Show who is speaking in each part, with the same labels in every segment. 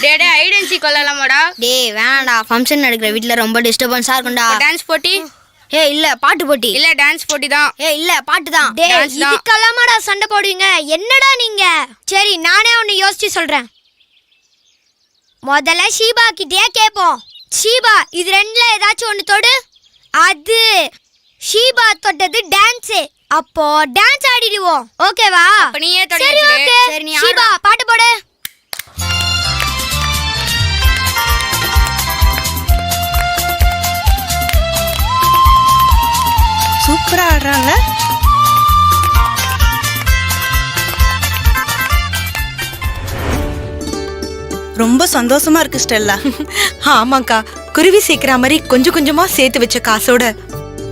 Speaker 1: டேய் டேய் height and seek விளையாடலாமாடா?
Speaker 2: டேய் வேணாடா, ஃபங்க்ஷன் நடக்கிற வீட்ல ரொம்ப டிஸ்டர்பன்ஸா இருக்கும்டா.
Speaker 1: டான்ஸ் போட்டி?
Speaker 2: ஏய் இல்ல பாட்டு போட்டி.
Speaker 1: இல்ல டான்ஸ் போட்டி தான்.
Speaker 2: ஏய் இல்ல பாட்டு தான்.
Speaker 3: டேய்
Speaker 1: Dance தான்.
Speaker 3: இதுக்கெல்லாமாடா சண்டை போடுவீங்க? என்னடா நீங்க? சரி நானே ஒன்னு யோசிச்சு சொல்றேன். முதல்ல ஷீபா கிட்டே கேப்போம். ஷீபா இது ரெண்டுல ஏதாச்சும் ஒன்னு தொடு. அது ஷீபா தொட்டது டான்ஸ். அப்போ டான்ஸ் ஆடிடுவோம். ஓகேவா?
Speaker 1: அப்ப நீயே தொட
Speaker 3: சரி
Speaker 1: வச்சிரு.
Speaker 3: ஓகே.
Speaker 2: சரி, நீ
Speaker 3: ஷீபா பாட்டு போடு.
Speaker 4: சூப்பரா ஆடுறாங்க. ரொம்ப சந்தோஷமா இருக்கு ஸ்டெல்லா.
Speaker 5: ஆமாக்கா, குருவி சேர்க்கிற மாதிரி கொஞ்சம் கொஞ்சமா சேர்த்து வச்ச காசோட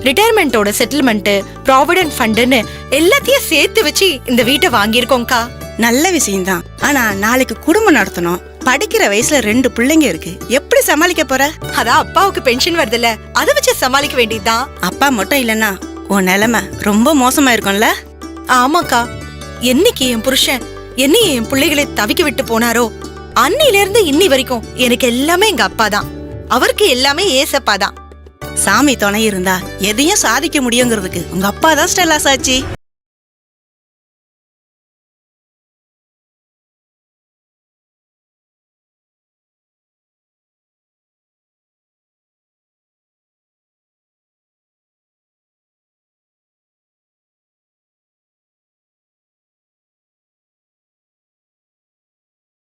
Speaker 5: ரிட்டையர்மெண்டோட செட்டில்மெண்ட், ப்ராவிடன்ட் ஃபண்டுன்னு எல்லாத்தையும் சேர்த்து வச்சு இந்த வீட்டை வாங்கியிருக்கோம்க்கா.
Speaker 4: நல்ல விஷயம்தான். ஆனா நாளைக்கு குடும்பம் நடத்தணும். படிக்கிற வயசுல 2 பிள்ளைங்க இருக்கு. எப்படி சமாளிக்க போற?
Speaker 5: அதான் அப்பாவுக்கு பென்ஷன் வருதுல்ல, அதை வச்சு சமாளிக்க வேண்டியதுதான்.
Speaker 4: அப்பா மட்டும் இல்லன்னா உன் நிலைமை ரொம்ப மோசமா இருக்கும்ல.
Speaker 5: ஆமாக்கா, என்னைக்கு என் புருஷன் என்னைய என் பிள்ளைகளை தவிக்க விட்டு போனாரோ அன்னில இருந்து இன்னி வரைக்கும் எனக்கு எல்லாமே எங்க அப்பா தான். அவருக்கு எல்லாமே ஏசப்பா தான்.
Speaker 4: சாமி துணை இருந்தா எதையும் சாதிக்க முடியுங்கிறதுக்கு உங்க அப்பா தான் ஸ்டெல்லா சாட்சி.